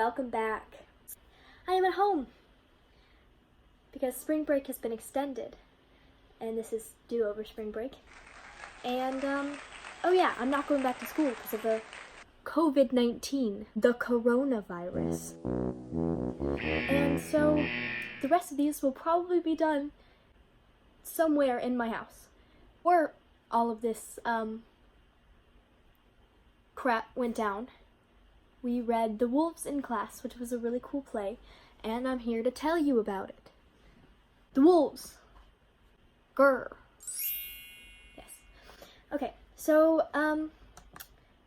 welcome back. I am at home because spring break has been extended, and this is due over spring break. And, oh yeah, I'm not going back to school because of the COVID-19, the coronavirus. And so, the rest of these will probably be done somewhere in my house. Or all of this, crap went down. We read The Wolves in class, which was a really cool play, and I'm here to tell you about it. The Wolves. Grr. Yes. Okay, so, for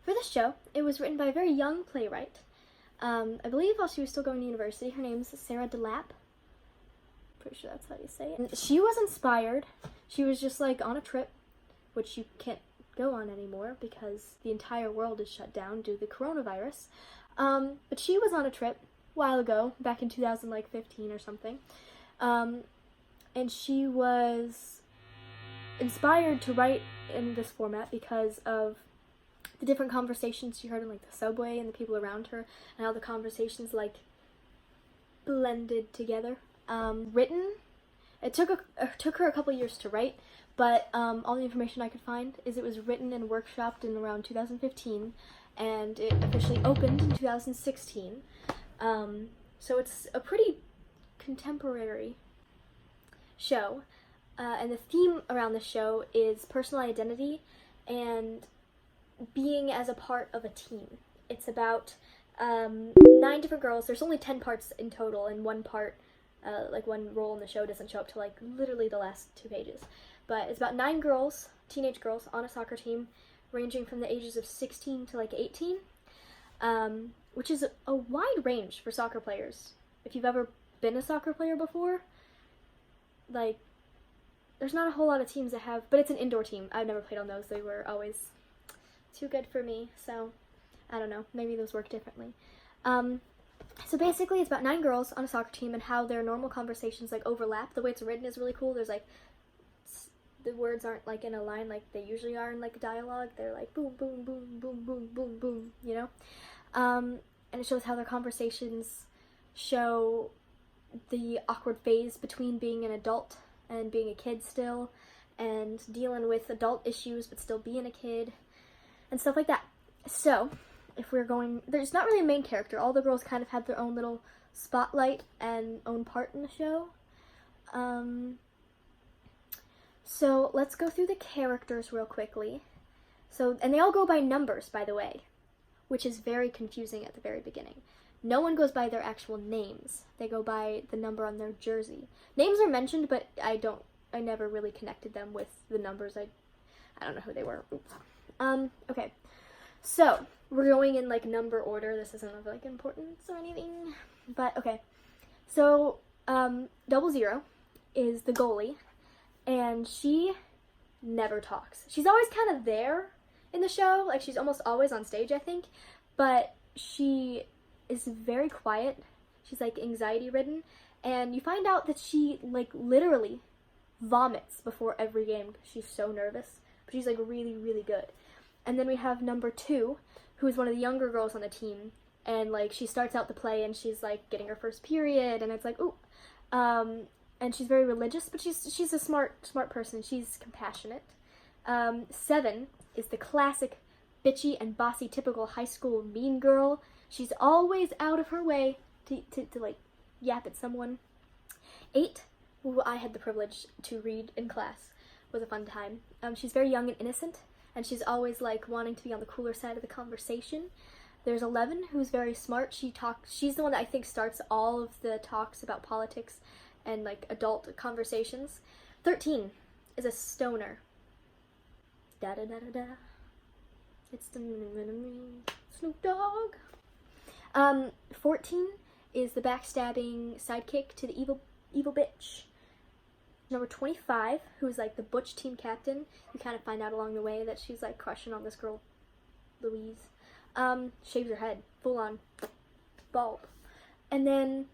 this show, it was written by a very young playwright. I believe while she was still going to university. Her name's Sarah DeLappe. Pretty sure that's how you say it. And she was inspired. She was just like on a trip, which you can't go on anymore because the entire world is shut down due to the coronavirus. But she was on a trip a while ago, back in 2015 or something. And she was inspired to write in this format because of the different conversations she heard in like the subway and the people around her, and how the conversations like blended together. It took her a couple years to write, but all the information I could find is it was written and workshopped in around 2015, and it officially opened in 2016. So it's a pretty contemporary show, and the theme around the show is personal identity and being as a part of a team. It's about 9 different girls. There's only 10 parts in total, and one part, like one role in the show doesn't show up till like literally the last 2 pages. But it's about 9 girls, teenage girls, on a soccer team, ranging from the ages of 16 to like 18, which is a wide range for soccer players. If you've ever been a soccer player before, like, there's not a whole lot of teams that have, but it's an indoor team. I've never played on those. They were always too good for me, so I don't know, maybe those work differently. So basically it's about 9 girls on a soccer team and how their normal conversations like overlap. The way it's written is really cool. There's like, the words aren't like in a line like they usually are in like dialogue. They're like boom, boom, boom, boom, boom, boom, boom, you know? And it shows how their conversations show the awkward phase between being an adult and being a kid still, and dealing with adult issues but still being a kid, and stuff like that. So, if we're going, there's not really a main character. All the girls kind of have their own little spotlight and own part in the show. So let's go through the characters real quickly. So, and they all go by numbers, by the way, which is very confusing at the very beginning. No one goes by their actual names. They go by the number on their jersey. Names are mentioned, but I never really connected them with the numbers. I don't know who they were. Oops. Okay. So, we're going in, like, number order. This isn't of, like, importance or anything. But, okay. So, 00 is the goalie. And she never talks. She's always kind of there in the show. Like, she's almost always on stage, I think. But she is very quiet. She's, like, anxiety-ridden. And you find out that she, like, literally vomits before every game because she's so nervous. But she's, like, really, really good. And then we have number 2, who is one of the younger girls on the team, and, like, she starts out the play, and she's, like, getting her first period, and it's like, ooh, and she's very religious, but she's a smart person. She's compassionate. 7 is the classic bitchy and bossy, typical high school mean girl. She's always out of her way to like, yap at someone. 8, who I had the privilege to read in class, was a fun time. She's very young and innocent, and she's always, like, wanting to be on the cooler side of the conversation. There's 11, who's very smart. She's the one that I think starts all of the talks about politics and, like, adult conversations. 13 is a stoner. Da-da-da-da-da. It's the Snoop Dogg. 14 is the backstabbing sidekick to the evil bitch. Number 25, who's like the butch team captain. You kind of find out along the way that she's like crushing on this girl, Louise. Shaves her head, full on bulb. And then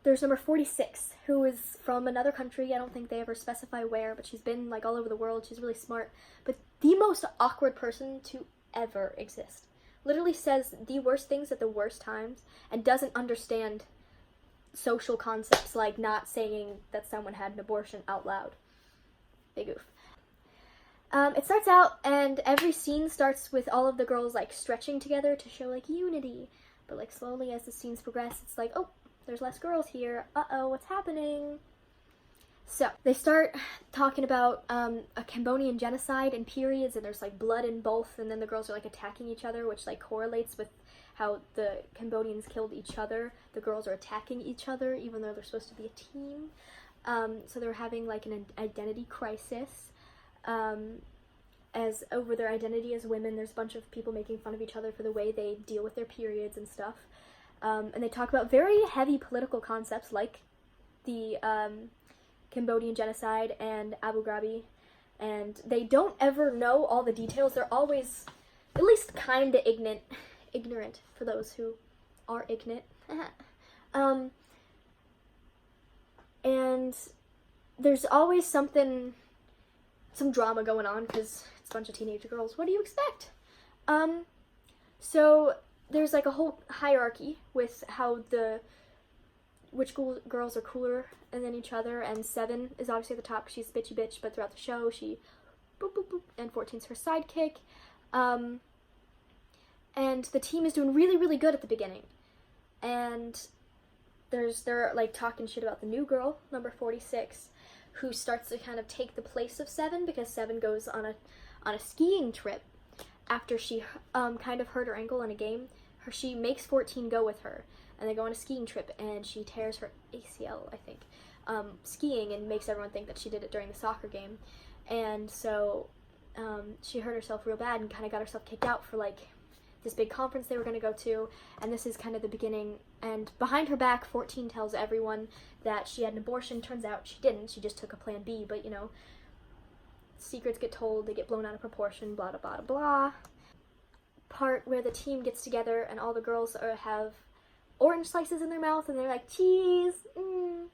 there's number 46, who is from another country. I don't think they ever specify where, but she's been like all over the world. She's really smart, but the most awkward person to ever exist. literally says the worst things at the worst times and doesn't understand social concepts like not saying that someone had an abortion out loud. Big oof. It starts out, and every scene starts with all of the girls like stretching together to show like unity. But like slowly as the scenes progress, it's like, oh, there's less girls here. Uh-oh, what's happening? So they start talking about a Cambodian genocide and periods, and there's like blood in both, and then the girls are like attacking each other, which like correlates with how the Cambodians killed each other. The girls are attacking each other even though they're supposed to be a team. So they're having like an identity crisis. As over their identity as women, there's a bunch of people making fun of each other for the way they deal with their periods and stuff. And they talk about very heavy political concepts like the Cambodian genocide and Abu Ghraib, and they don't ever know all the details. They're always at least kind of ignorant for those who are ignorant. And there's always some drama going on because it's a bunch of teenage girls. What do you expect? So there's like a whole hierarchy with how which girls are cooler than each other, and 7 is obviously at the top. She's bitchy bitch, but throughout the show she boop boop boop, and 14's her sidekick. And the team is doing really, really good at the beginning, and they're like talking shit about the new girl, number 46, who starts to kind of take the place of 7 because 7 goes on a skiing trip after she kind of hurt her ankle in a game. She makes 14 go with her, and they go on a skiing trip, and she tears her ACL, I think, skiing, and makes everyone think that she did it during the soccer game. And so she hurt herself real bad and kind of got herself kicked out for like this big conference they were going to go to, and this is kind of the beginning. And behind her back, 14 tells everyone that she had an abortion. Turns out she didn't. She just took a plan B, but you know, secrets get told, they get blown out of proportion, blah, blah, blah, blah. Part where the team gets together and all the girls have orange slices in their mouth, and they're like, cheese, and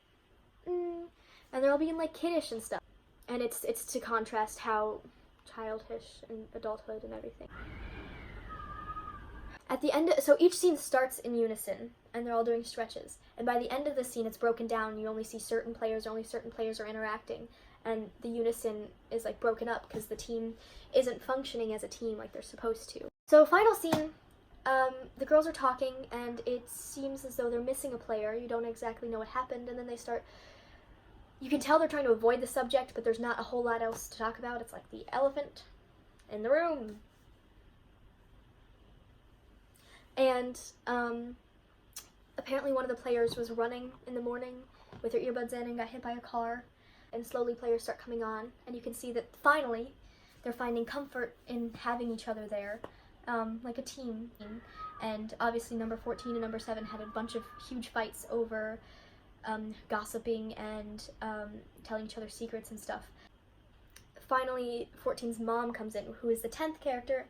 they're all being like kiddish and stuff. And it's to contrast how childish and adulthood and everything. At the end, so each scene starts in unison, and they're all doing stretches. And by the end of the scene, it's broken down. You only see certain players, or only certain players are interacting. And the unison is like broken up because the team isn't functioning as a team like they're supposed to. So final scene, the girls are talking, and it seems as though they're missing a player. You don't exactly know what happened, and then they start, you can tell they're trying to avoid the subject, but there's not a whole lot else to talk about. It's like the elephant in the room. And apparently one of the players was running in the morning with her earbuds in and got hit by a car, and slowly players start coming on, and you can see that finally they're finding comfort in having each other there, like a team. And obviously number 14 and number 7 had a bunch of huge fights over gossiping and telling each other secrets and stuff. Finally 14's mom comes in, who is the 10th character,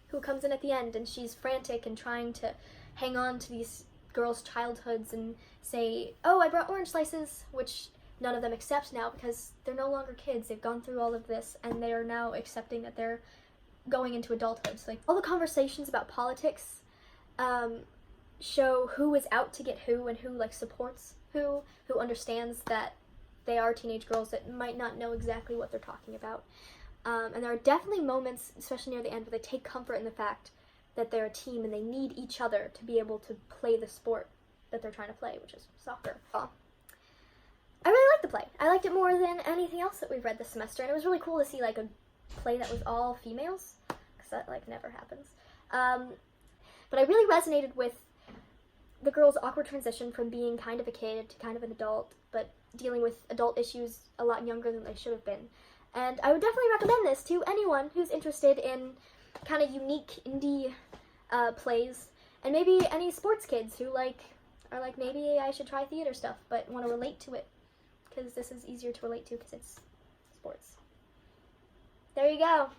who comes in at the end, and she's frantic and trying to hang on to these girls' childhoods and say, oh, I brought orange slices, which none of them accept now because they're no longer kids. They've gone through all of this, and they are now accepting that they're going into adulthood. So, like, all the conversations about politics show who is out to get who and who, like, supports who understands that they are teenage girls that might not know exactly what they're talking about. And there are definitely moments, especially near the end, where they take comfort in the fact that they're a team and they need each other to be able to play the sport that they're trying to play, which is soccer. I really liked the play. I liked it more than anything else that we've read this semester, and it was really cool to see like a play that was all females, because that like never happens. But I really resonated with the girl's awkward transition from being kind of a kid to kind of an adult, but dealing with adult issues a lot younger than they should have been. And I would definitely recommend this to anyone who's interested in kind of unique indie plays, and maybe any sports kids who are like, maybe I should try theater stuff, but want to relate to it, because this is easier to relate to because it's sports. There you go.